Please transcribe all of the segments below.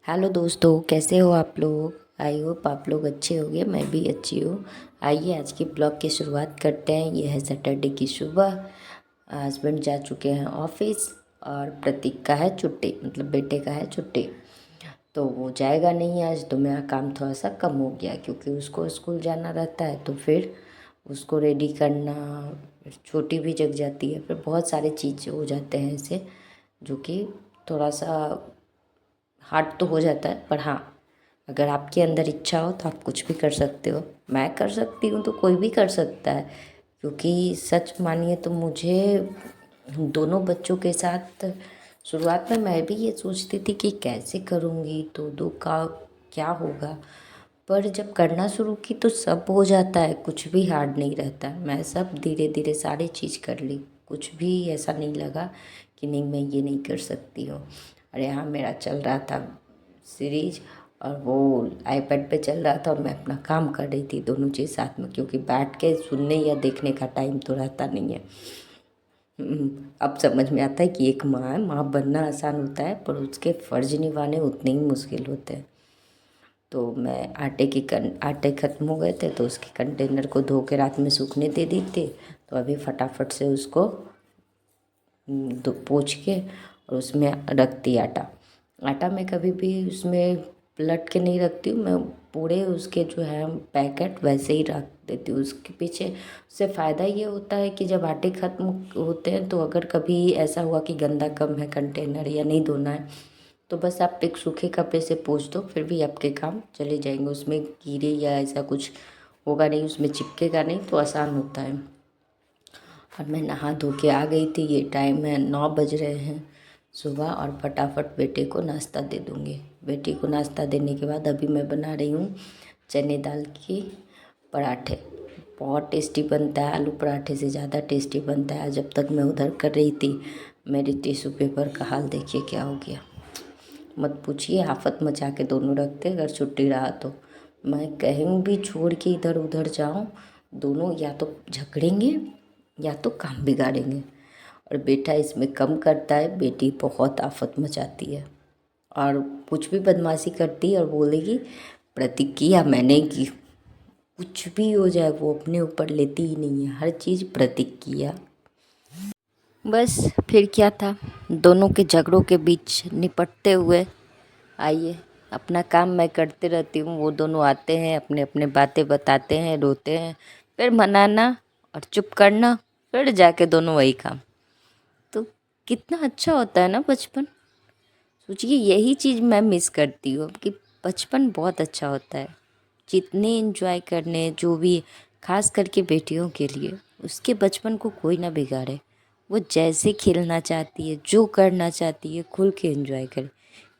Hello दोस्तों, कैसे हो आप लोग। आई होप आप लोग अच्छे होंगे। मैं भी अच्छी हूँ। आइए आज के ब्लॉग की शुरुआत करते हैं। यह है सैटरडे की सुबह। हस्बैंड जा चुके हैं ऑफिस और प्रतीक का है छुट्टी, मतलब बेटे का है छुट्टी। तो वो जाएगा नहीं आज, तो मेरा काम थोड़ा सा कम हो गया क्योंकि उसको स्कूल जाना रहता है। तो फिर उसको रेडी करना, फिर छोटी भी जग जाती है, फिर बहुत सारे चीज़ हो जाते हैं ऐसे, जो कि थोड़ा सा हार्ड तो हो जाता है। पर हाँ, अगर आपके अंदर इच्छा हो तो आप कुछ भी कर सकते हो। मैं कर सकती हूँ तो कोई भी कर सकता है। क्योंकि सच मानिए तो मुझे दोनों बच्चों के साथ शुरुआत में मैं भी ये सोचती थी कि कैसे करूँगी, तो दो का क्या होगा। पर जब करना शुरू की तो सब हो जाता है, कुछ भी हार्ड नहीं रहता। मैं सब धीरे धीरे सारी चीज़ कर ली। कुछ भी ऐसा नहीं लगा कि नहीं मैं ये नहीं कर सकती हूँ। और यहाँ मेरा चल रहा था सीरीज, और वो आईपैड पे चल रहा था और मैं अपना काम कर रही थी, दोनों चीज़ साथ में। क्योंकि बैठ के सुनने या देखने का टाइम तो रहता नहीं है। अब समझ में आता है कि एक माँ है, माँ बनना आसान होता है पर उसके फ़र्ज निभाने उतने ही मुश्किल होते हैं। तो मैं आटे ख़त्म हो गए थे तो उसके कंटेनर को धो के रात में सूखने दे दी थी। तो अभी फटाफट से उसको पोंछ के और उसमें रख दी आटा। आटा मैं कभी भी उसमें पलट के नहीं रखती हूँ, मैं पूरे उसके जो है पैकेट वैसे ही रख देती हूँ। उसके पीछे उससे फ़ायदा ये होता है कि जब आटे ख़त्म होते हैं तो अगर कभी ऐसा हुआ कि गंदा कम है कंटेनर या नहीं धोना है, तो बस आप एक सूखे कपड़े से पोंछ दो, फिर भी आपके काम चले जाएंगे। उसमें कीड़े या ऐसा कुछ होगा नहीं, उसमें चिपकेगा नहीं, तो आसान होता है। और मैं नहा धो के आ गई थी। ये टाइम है 9 बज रहे हैं सुबह, और फटाफट बेटे को नाश्ता दे दूँगी। बेटी को नाश्ता देने के बाद अभी मैं बना रही हूँ चने दाल की पराठे। बहुत टेस्टी बनता है, आलू पराठे से ज़्यादा टेस्टी बनता है। जब तक मैं उधर कर रही थी, मेरी टिश्यू पेपर का हाल देखिए क्या हो गया। मत पूछिए, आफत मचा के दोनों रखते अगर छुट्टी रहा तो। मैं कहीं भी छोड़ के इधर उधर जाऊं, दोनों या तो झगड़ेंगे या तो काम बिगाड़ेंगे। और बेटा इसमें कम करता है, बेटी बहुत आफत मचाती है और कुछ भी बदमाशी करती है और बोलेगी प्रतीक की या मैंने की। कुछ भी हो जाए वो अपने ऊपर लेती ही नहीं है, हर चीज़ प्रतीक किया। बस फिर क्या था, दोनों के झगड़ों के बीच निपटते हुए आइए, अपना काम मैं करते रहती हूँ। वो दोनों आते हैं, अपने अपने बातें बताते हैं, रोते हैं, फिर मनाना और चुप करना, फिर जाके दोनों वही काम। तो कितना अच्छा होता है ना बचपन। सोचिए, यही चीज़ मैं मिस करती हूँ कि बचपन बहुत अच्छा होता है। जितने एंजॉय करने जो भी, खास करके बेटियों के लिए, उसके बचपन को कोई ना बिगाड़े। वो जैसे खेलना चाहती है, जो करना चाहती है, खुल के एंजॉय करे।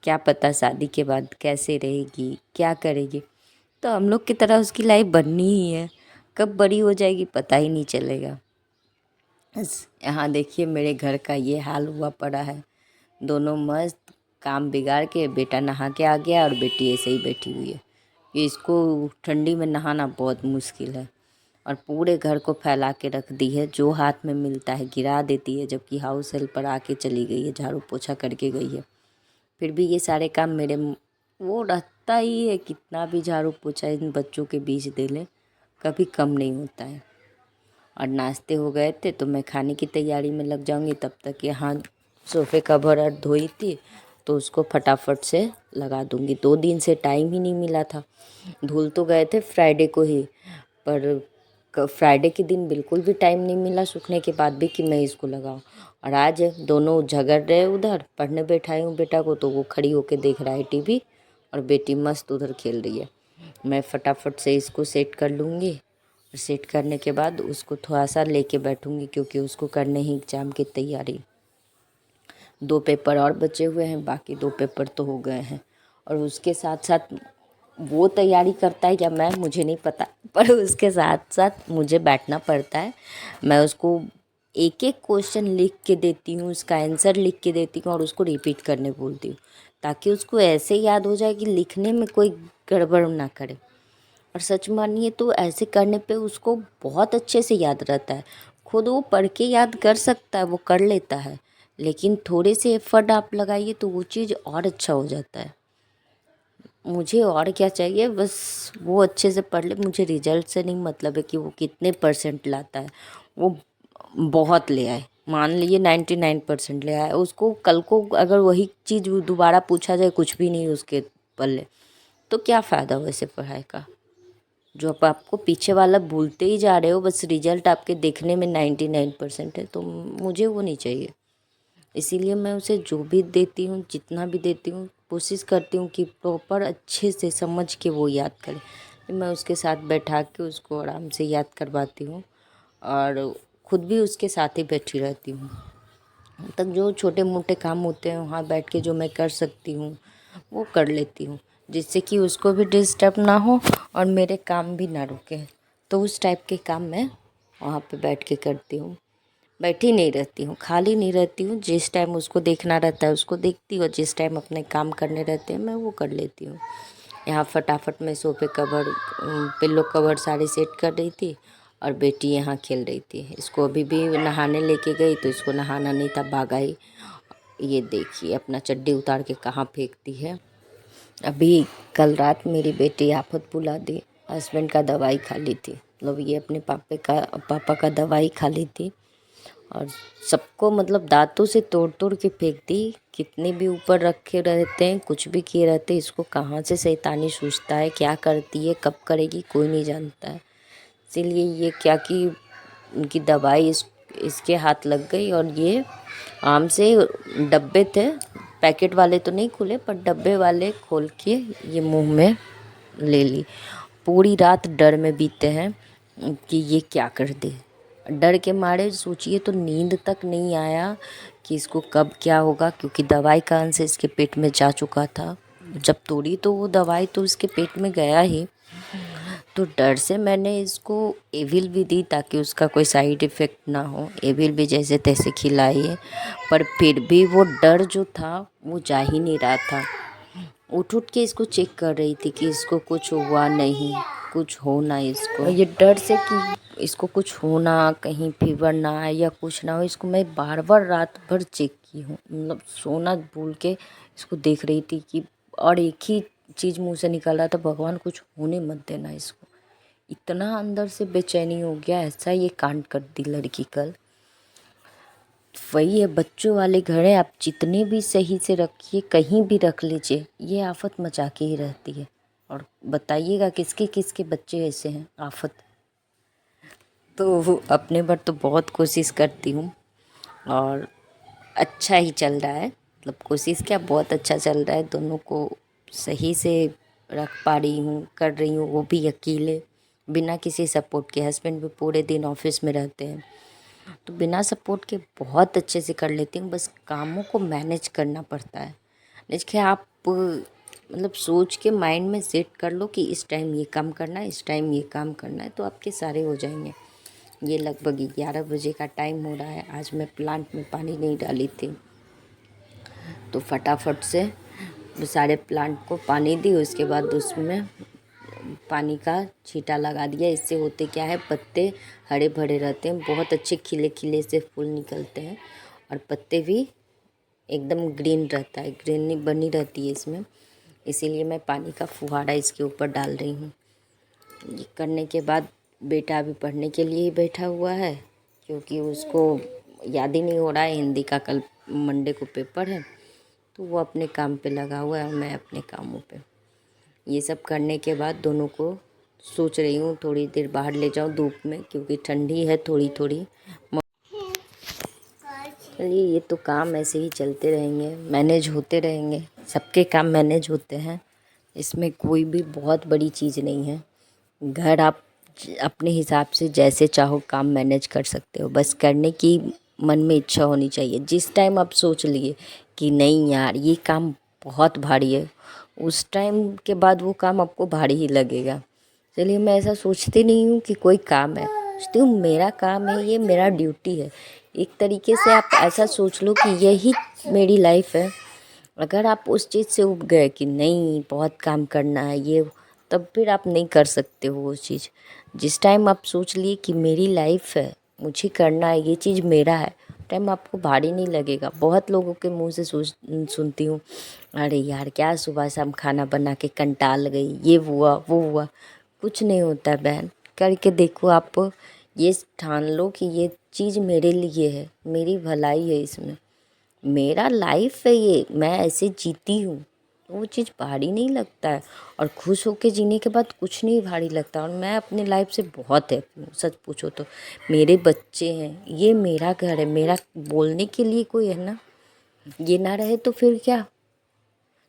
क्या पता शादी के बाद कैसे रहेगी, क्या करेगी। तो हम लोग की तरह उसकी लाइफ बननी ही है। कब बड़ी हो जाएगी पता ही नहीं चलेगा। बस यहाँ देखिए मेरे घर का ये हाल हुआ पड़ा है। दोनों मस्त काम बिगाड़ के, बेटा नहा के आ गया और बेटी ऐसे ही बैठी हुई है। ये इसको ठंडी में नहाना बहुत मुश्किल है, और पूरे घर को फैला के रख दी है। जो हाथ में मिलता है गिरा देती है, जबकि हाउस हेल्पर आके चली गई है, झाड़ू पोछा करके गई है। फिर भी ये सारे काम वो रहता ही है। कितना भी झाड़ू पोछा इन बच्चों के बीच दे ले, कभी कम नहीं होता है। और नाश्ते हो गए थे तो मैं खाने की तैयारी में लग जाऊंगी। तब तक यहाँ सोफ़े कवर और धोई थी, तो उसको फटाफट से लगा दूंगी। 2 दिन से टाइम ही नहीं मिला था। धुल तो गए थे फ्राइडे को ही, पर फ्राइडे के दिन बिल्कुल भी टाइम नहीं मिला सूखने के बाद भी कि मैं इसको लगाऊं। और आज दोनों झगड़ रहे, उधर पढ़ने बैठाई हूँ बेटा को तो वो खड़ी होके देख रहा है टीवी, और बेटी मस्त उधर खेल रही है। मैं फटाफट से इसको सेट कर लूँगी, और सेट करने के बाद उसको थोड़ा सा लेके बैठूँगी क्योंकि उसको करने ही एग्ज़ाम की तैयारी। 2 पेपर और बचे हुए हैं, बाकी 2 पेपर तो हो गए हैं। और उसके साथ साथ वो तैयारी करता है या मैं, मुझे नहीं पता, पर उसके साथ साथ मुझे बैठना पड़ता है। मैं उसको एक एक क्वेश्चन लिख के देती हूँ, उसका आंसर लिख के देती हूँ और उसको रिपीट करने बोलती हूँ, ताकि उसको ऐसे याद हो जाए कि लिखने में कोई गड़बड़ ना करे। और सच मानिए तो ऐसे करने पे उसको बहुत अच्छे से याद रहता है। खुद वो पढ़ के याद कर सकता है, वो कर लेता है, लेकिन थोड़े से एफर्ट आप लगाइए तो वो चीज़ और अच्छा हो जाता है। मुझे और क्या चाहिए, बस वो अच्छे से पढ़ ले। मुझे रिजल्ट से नहीं मतलब है कि वो कितने परसेंट लाता है, वो बहुत ले आए, मान लीजिए 99% ले आए, उसको कल को अगर वही चीज़ दोबारा पूछा जाए, कुछ भी नहीं उसके पल्ले, तो क्या फ़ायदा वैसे पढ़ाई का। जो आपको पीछे वाला भूलते ही जा रहे हो, बस रिजल्ट आपके देखने में 99% है, तो मुझे वो नहीं चाहिए। इसीलिए मैं उसे जो भी देती हूँ, जितना भी देती हूँ, कोशिश करती हूँ कि प्रॉपर अच्छे से समझ के वो याद करे। मैं उसके साथ बैठा के उसको आराम से याद करवाती हूँ और खुद भी उसके साथ ही बैठी रहती हूँ। तक जो छोटे मोटे काम होते हैं वहाँ बैठ के जो मैं कर सकती हूँ वो कर लेती हूँ, जिससे कि उसको भी डिस्टर्ब ना हो और मेरे काम भी ना रुके। तो उस टाइप के काम मैं वहाँ पे बैठ के करती हूँ। बैठी नहीं रहती हूँ, खाली नहीं रहती हूँ। जिस टाइम उसको देखना रहता है उसको देखती हूँ, और जिस टाइम अपने काम करने रहते हैं मैं वो कर लेती हूँ। यहाँ फटाफट मैं सोफे कवर, पिल्लो कवर सारी सेट कर रही थी और बेटी यहाँ खेल रही थी। इसको अभी भी नहाने लेके गई तो इसको नहाना नहीं था, भागा ही। ये देखिए अपना चड्डी उतार के कहाँ फेंकती है। अभी कल रात मेरी बेटी आफत बुला दी, हस्बैंड का दवाई खा ली थी, मतलब ये अपने पापा का दवाई खा ली थी और सबको मतलब दांतों से तोड़ तोड़ के फेंक दी। कितने भी ऊपर रखे रहते हैं, कुछ भी किए रहते हैं, इसको कहाँ से शैतानी सूझता है, क्या करती है, कब करेगी, कोई नहीं जानता है। इसीलिए ये क्या कि उनकी दवाई इसके हाथ लग गई और ये आम से डब्बे थे, पैकेट वाले तो नहीं खुले पर डब्बे वाले खोल के ये मुंह में ले ली। पूरी रात डर में बीते हैं कि ये क्या कर दे। डर के मारे सोचिए तो नींद तक नहीं आया कि इसको कब क्या होगा, क्योंकि दवाई का अंश इसके पेट में जा चुका था। जब तोड़ी तो वो दवाई तो इसके पेट में गया ही। तो डर से मैंने इसको एविल भी दी ताकि उसका कोई साइड इफ़ेक्ट ना हो। एविल भी जैसे तैसे खिलाई है, पर फिर भी वो डर जो था वो जा ही नहीं रहा था। उठ उठ के इसको चेक कर रही थी कि इसको कुछ हुआ नहीं, कुछ हो ना इसको। ये डर से कि इसको कुछ हो ना, कहीं फीवर ना आए या कुछ ना हो, इसको मैं बार बार रात भर चेक की हूँ। मतलब सोना भूल के इसको देख रही थी कि, और एक ही चीज़ मुंह से निकल रहा था, भगवान कुछ होने मत देना इसको। इतना अंदर से बेचैनी हो गया, ऐसा ये कांड कर दी लड़की कल। वही है, बच्चों वाले घर है, आप जितने भी सही से रखिए, कहीं भी रख लीजिए, ये आफत मचा के ही रहती है। और बताइएगा किसके किसके बच्चे ऐसे हैं आफत। तो अपने पर तो बहुत कोशिश करती हूँ और अच्छा ही चल रहा है। मतलब कोशिश क्या, बहुत अच्छा चल रहा है। दोनों को सही से रख पा रही हूँ, कर रही हूँ, वो भी अकेले, बिना किसी सपोर्ट के। हस्बैंड भी पूरे दिन ऑफिस में रहते हैं, तो बिना सपोर्ट के बहुत अच्छे से कर लेती हूँ। बस कामों को मैनेज करना पड़ता है। देखिए आप मतलब सोच के माइंड में सेट कर लो कि इस टाइम ये काम करना है, इस टाइम ये काम करना है, तो आपके सारे हो जाएंगे। ये लगभग 11 बजे का टाइम हो रहा है। आज मैं प्लांट में पानी नहीं डाली थी, तो फटाफट से सारे प्लांट को पानी दी। उसके बाद उसमें पानी का छींटा लगा दिया। इससे होते क्या है, पत्ते हरे भरे रहते हैं, बहुत अच्छे खिले खिले से फूल निकलते हैं और पत्ते भी एकदम ग्रीन रहता है, ग्रीनरी बनी रहती है इसमें। इसीलिए मैं पानी का फुहारा इसके ऊपर डाल रही हूँ। ये करने के बाद बेटा अभी पढ़ने के लिए ही बैठा हुआ है, क्योंकि उसको याद ही नहीं हो रहा है। हिंदी का कल मंडे को पेपर है, तो वो अपने काम पे लगा हुआ है और मैं अपने कामों पे। ये सब करने के बाद दोनों को सोच रही हूँ थोड़ी देर बाहर ले जाऊँ धूप में, क्योंकि ठंडी है थोड़ी थोड़ी। चलिए, ये तो काम ऐसे ही चलते रहेंगे, मैनेज होते रहेंगे। सबके काम मैनेज होते हैं, इसमें कोई भी बहुत बड़ी चीज़ नहीं है। घर आप अपने हिसाब से जैसे चाहो काम मैनेज कर सकते हो, बस करने की मन में इच्छा होनी चाहिए। जिस टाइम आप सोच लिए कि नहीं यार ये काम बहुत भारी है, उस टाइम के बाद वो काम आपको भारी ही लगेगा। चलिए, मैं ऐसा सोचती नहीं हूँ कि कोई काम है, सोचती हूँ मेरा काम है, ये मेरा ड्यूटी है। एक तरीके से आप ऐसा सोच लो कि यही मेरी लाइफ है। अगर आप उस चीज़ से उब गए कि नहीं बहुत काम करना है ये, तब फिर आप नहीं कर सकते हो वो चीज़। जिस टाइम आप सोच लिए कि मेरी लाइफ है, मुझे करना है, ये चीज़ मेरा है, टाइम आपको भारी नहीं लगेगा। बहुत लोगों के मुंह से सुनती हूँ, अरे यार क्या सुबह शाम खाना बना के कंटाल गई, ये हुआ वो हुआ। कुछ नहीं होता बहन, करके देखो। आप ये ठान लो कि ये चीज़ मेरे लिए है, मेरी भलाई है इसमें, मेरा लाइफ है ये, मैं ऐसे जीती हूँ। तो वो चीज़ भारी नहीं लगता है, और खुश होके जीने के बाद कुछ नहीं भारी लगता। और मैं अपनी लाइफ से बहुत हैप्पी हूँ, सच पूछो तो। मेरे बच्चे हैं, ये मेरा घर है, मेरा बोलने के लिए कोई है ना। ये ना रहे तो फिर क्या।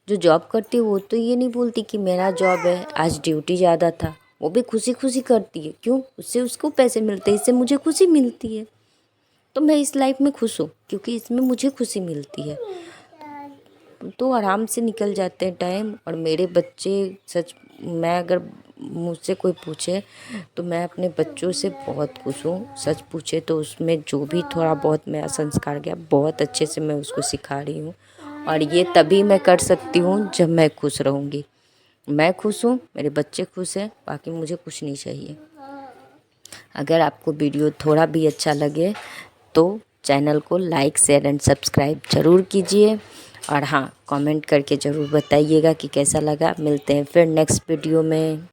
जो जॉब करती है वो तो ये नहीं बोलती कि मेरा जॉब है, आज ड्यूटी ज़्यादा था, वो भी खुशी खुशी करती है। क्यों? उससे उसको पैसे मिलते हैं, इससे मुझे खुशी मिलती है। तो मैं इस लाइफ में खुश हूँ क्योंकि इसमें मुझे खुशी मिलती है। तो आराम से निकल जाते हैं टाइम। और मेरे बच्चे, सच, मैं अगर मुझसे कोई पूछे तो मैं अपने बच्चों से बहुत खुश हूँ। सच पूछे तो उसमें जो भी थोड़ा बहुत मेरा संस्कार गया, बहुत अच्छे से मैं उसको सिखा रही हूँ। और ये तभी मैं कर सकती हूँ जब मैं खुश रहूँगी। मैं खुश हूँ, मेरे बच्चे खुश हैं, बाकी मुझे कुछ नहीं चाहिए। अगर आपको वीडियो थोड़ा भी अच्छा लगे तो चैनल को लाइक शेयर एंड सब्सक्राइब ज़रूर कीजिए। और हाँ, कमेंट करके ज़रूर बताइएगा कि कैसा लगा। मिलते हैं फिर नेक्स्ट वीडियो में।